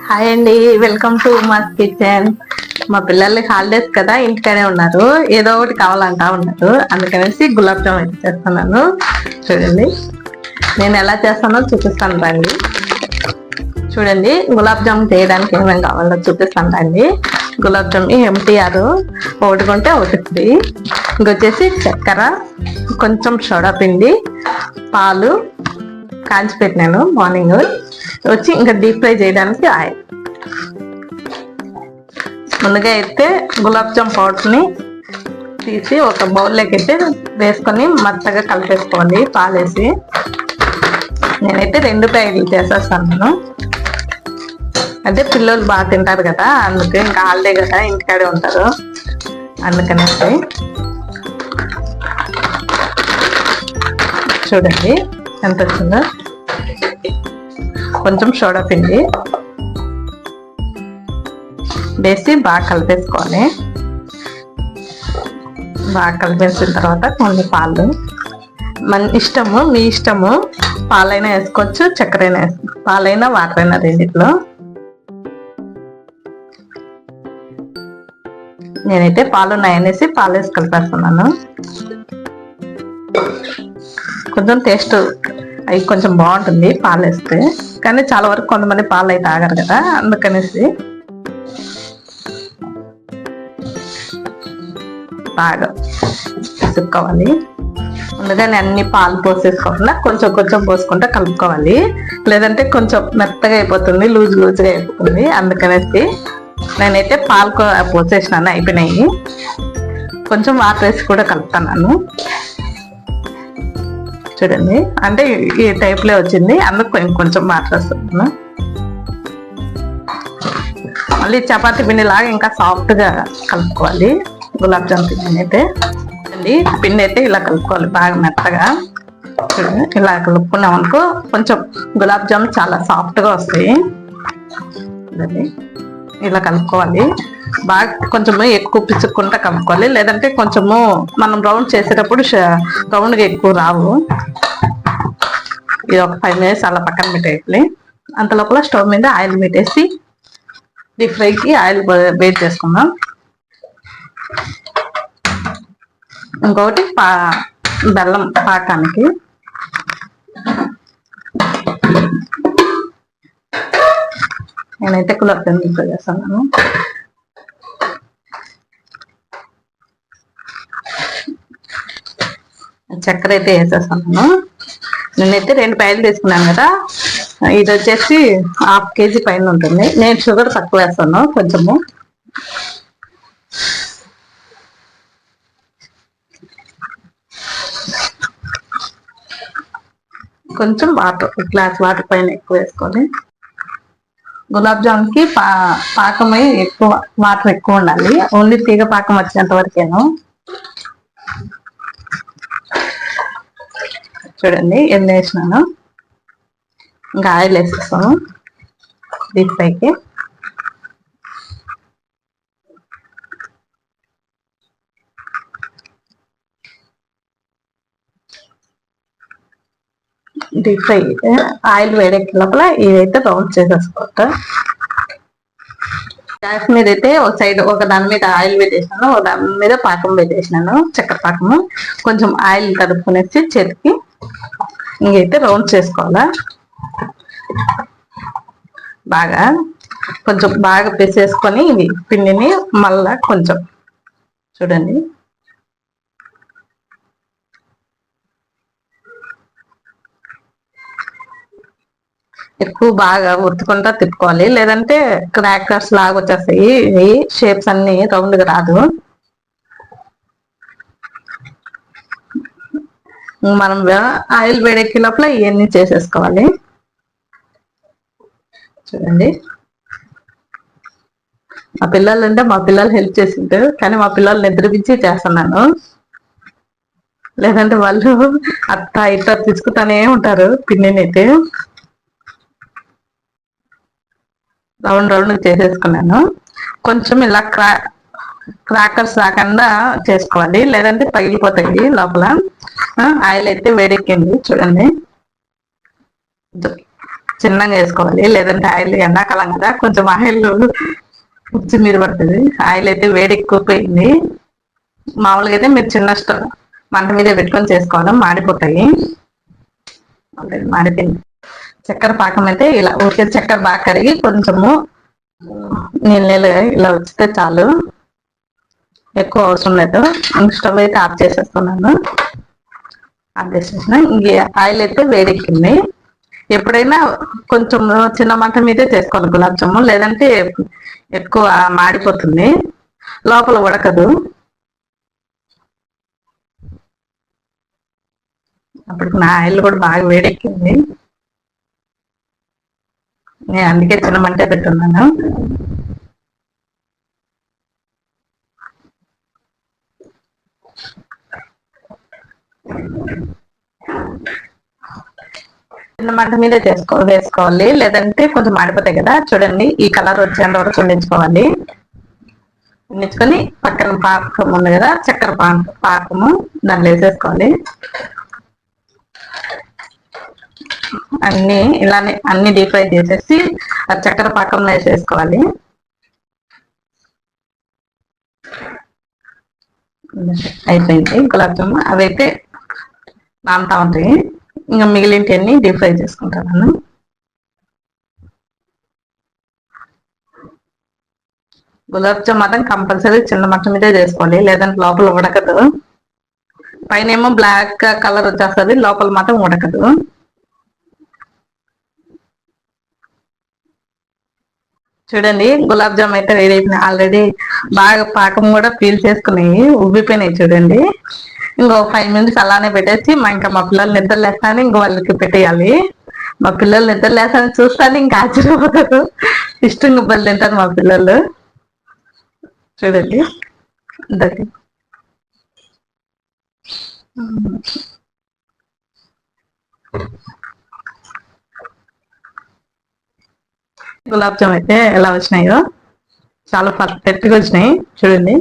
Hi అండి, welcome to మా kitchen. మా పిల్లల్ని హాలిడేస్ కదా ఇంటికనే ఉన్నారు, ఏదో ఒకటి కావాలంటా ఉన్నారు. అందుకనేసి గులాబ్ జామ్ అయితే చేస్తున్నాను. చూడండి నేను ఎలా చేస్తానో చూపిస్తాను రండి. చూడండి గులాబ్ జామ్ చేయడానికి ఏమేమి కావాలో చూపిస్తాను రండి. గులాబ్ జామ్ ఎంటీఆర్ ఒకటి కొంటే ఒకటి ఫ్రీ. ఇంకొచ్చేసి చక్కెర, కొంచెం సోడా పిండి, పాలు కాంచి పెట్టినాను మార్నింగ్. వచ్చి ఇంకా డీప్ ఫ్రై చేయడానికి ఆయిల్. ముందుగా అయితే గులాబ్ జామ్ పౌడర్ని తీసి ఒక బౌల్లోకి అయితే వేసుకొని మెత్తగా కలిపేసుకోవాలి పాలేసి. నేనైతే 2 ప్యాకెట్లు చేసేస్తాను. అంటే పిల్లలు బాగా తింటారు కదా, అందుకే ఇంకా హాలిడే కదా ఇంటికాడే ఉంటారు అందుకనేసి. చూడండి ఎంత వచ్చిందో. కొంచెం సోడా పిండి వేసి బాగా కలిపేసుకోవాలి. బాగా కలిపేసిన తర్వాత కొన్ని పాలు, మన ఇష్టము, మీ ఇష్టము. పాలైనా వేసుకోవచ్చు, చక్కెర అయినా వేసుకోవచ్చు. పాలైనా వాటర్ అయినా రెండిట్లో. నేనైతే పాలు ఉన్నాయనేసి పాలు వేసి కలిపేస్తున్నాను. కొంచెం టేస్ట్ అవి కొంచెం బాగుంటుంది పాలు వేస్తే, కానీ చాలా వరకు కొంతమంది పాలు అయితే తాగరు కదా, అందుకనేసి బాగా పిసుక్కోవాలి. ముందుగానే అన్ని పాలు పోసేసుకోకుండా కొంచెం కొంచెం పోసుకుంటే కలుపుకోవాలి, లేదంటే కొంచెం మెత్తగా అయిపోతుంది, లూజ్ లూజ్గా అయిపోతుంది. అందుకనేసి నేనైతే పాలు పోసేసినాను, అయిపోయినాయి. కొంచెం వాటర్ వేసి కూడా కలుపుతున్నాను. చూడండి అంటే ఈ టైప్లో వచ్చింది, అందుకు కొంచెం వాటర్ వేస్తున్నాను. మళ్ళీ చపాతీ పిండి లాగా ఇంకా సాఫ్ట్గా కలుపుకోవాలి గులాబ్ జామ్ పిండిని అయితే. పిండి అయితే ఇలా కలుపుకోవాలి బాగా మెత్తగా. ఇలా కలుపుకున్నాం అనుకో కొంచెం గులాబ్ జామ్ చాలా సాఫ్ట్గా వస్తాయి. ఇలా కలుపుకోవాలి బాగా. కొంచెము ఎక్కువ పిచ్చుకుంటా కలుపుకోవాలి, లేదంటే కొంచెము మనం రౌండ్ చేసేటప్పుడు రౌండ్గా ఎక్కువ రావు. ఇది ఒక 5 minutes అలా పక్కన పెట్టేయాలి. అంత లోపల స్టవ్ మీద ఆయిల్ పెట్టేసి డీప్ ఫ్రైకి ఆయిల్ వేట్ చేసుకుందాం. ఇంకొకటి బెల్లం పాకానికి. నేనైతే గులాబ్ జామ్ ఇంట్లో చేస్తున్నాను. చక్కెర అయితే వేసేస్తున్నాను. నేనైతే 2 ప్యాకెట్లు తీసుకున్నాను కదా, ఇది వచ్చేసి 1/2 kg పైన ఉంటుంది. నేను షుగర్ తక్కువ వేస్తాను కొంచెము. కొంచెం వాటర్, గ్లాస్ వాటర్ పైన ఎక్కువ వేసుకోవాలి. గులాబ్ జామ్కి పాకమై ఎక్కువ వాటర్ ఎక్కువ ఉండాలి. ఓన్లీ తీగ పాకం వచ్చేంత వరకేను. చూడండి ఎన్ని వేసినాను. ఇంకా ఆయిల్ వేసేస్తాను డీప్ ఫ్రైకి. డీప్ ఫ్రై ఆయిల్ వేడెక్కి లోపల ఇదైతే రౌండ్ చేసేసుకోవటం. గ్యాస్ మీద అయితే ఒక సైడ్ ఒక దాని మీద ఆయిల్ పెట్టేసినాను, ఒక దాని మీద పాకం పెట్టేసినాను, చక్కెర పాకము. కొంచెం ఆయిల్ కలుపుకునేసి చేతికి ఇంకైతే రౌండ్ చేసుకోవాలా బాగా. కొంచెం బాగా పిసేసుకొని ఇది పిండిని మళ్ళా కొంచెం చూడండి ఎక్కువ బాగా ఉత్తుకుంటా తిప్పుకోవాలి, లేదంటే క్రాకర్స్ లాగా వచ్చేస్తాయి. ఈ షేప్స్ అన్ని రౌండ్గా రాదు. మనం ఆయిల్ వేడెక్కి లోపల ఇవన్నీ చేసేసుకోవాలి. చూడండి మా పిల్లలు అంటే మా పిల్లలు హెల్ప్ చేసింటారు, కానీ మా పిల్లలు నిద్రపించి చేస్తున్నాను. లేదంటే వాళ్ళు అత్త ఇట్లా తీసుకుంటానే ఉంటారు పిండిని అయితే. రౌండ్ రౌండ్ చేసేసుకున్నాను. కొంచెం ఇలా క్రాకర్స్ రాకుండా చేసుకోవాలి, లేదంటే పగిలిపోతాయి లోపల. ఆయిల్ అయితే వేడెక్కింది చూడండి. చిన్నగా వేసుకోవాలి, లేదంటే ఆయిల్ ఎండాకాలం కదా కొంచెం ఆయిల్ ఉచ్చి మీద పడుతుంది. ఆయిల్ అయితే వేడి ఎక్కువైపోయింది. మామూలుగా అయితే మీరు చిన్న స్టవ్ మంట మీద పెట్టుకొని చేసుకోవాలి, మాడిపోతాయి. మాడిపోయింది. చక్కెర పాకం అయితే ఇలా ఊరికే చక్కెర బాగా కరిగి కొంచెము నీళ్ళగా ఇలా వచ్చితే చాలు, ఎక్కువ అవసరం లేదు. స్టవ్ అయితే ఆఫ్ చేసేస్తున్నాను. ఆఫ్ చేసేసిన ఇంక ఆయిల్ అయితే వేడెక్కింది. ఎప్పుడైనా కొంచెం చిన్న మంట మీదే చేసుకోవాలి గులాబ్ జాము, లేదంటే ఎక్కువ మాడిపోతుంది, లోపల ఉడకదు. అప్పుడు నా ఆయిల్ కూడా బాగా వేడెక్కింది, నేను అందుకే చిన్న మంటే పెట్టున్నాను. చిన్న మంట మీదే వేసుకోవాలి, లేదంటే కొంచెం మాడిపోతాయి కదా. చూడండి ఈ కలర్ వచ్చేంత వరకు ఉండించుకోవాలి. ఉండించుకొని పక్కన పాకం ఉంది కదా, చక్కెర పాకము దాంట్లో వేసేసుకోవాలి. అన్ని ఇలానే అన్ని డీప్ ఫ్రై చేసేసి ఆ చక్కెర పాకంలో వేసేసుకోవాలి. అయిపోయింది గులాబ్ జాము. అవైతే నానుతా ఉంటాయి, ఇంకా మిగిలింటివన్నీ డీప్ ఫ్రై చేసుకుంటాను. గులాబ్ జామ్ మాత్రం కంపల్సరీ చిన్న మంట మీదే చేసుకోవాలి, లేదంటే లోపల ఉడకదు. పైన ఏమో బ్లాక్ కలర్ వచ్చేస్తుంది, లోపల మాత్రం ఉడకదు. చూడండి గులాబ్ జామ్ అయితే రెడీ అయిపోయినాయి. ఆల్రెడీ బాగా పాకం కూడా పీల్ చేసుకున్నాయి, ఉబ్బిపోయినాయి. చూడండి ఇంకో 5 minutes అలానే పెట్టేసి ఇంకా మా పిల్లలు నిద్ర లేస్తానే ఇంకో వాళ్ళకి పెట్టేయాలి. మా పిల్లలు నిద్ర లేస్తానే చూస్తాను ఇంకా ఆశ్చర్యపోతారు, ఇష్టంగా బలి తింటారు మా పిల్లలు. చూడండి దగ్గర గులాబ్ జామ్ అయితే ఎలా వచ్చినాయో చాలా పర్ఫెక్ట్గా వచ్చినాయి. చూడండి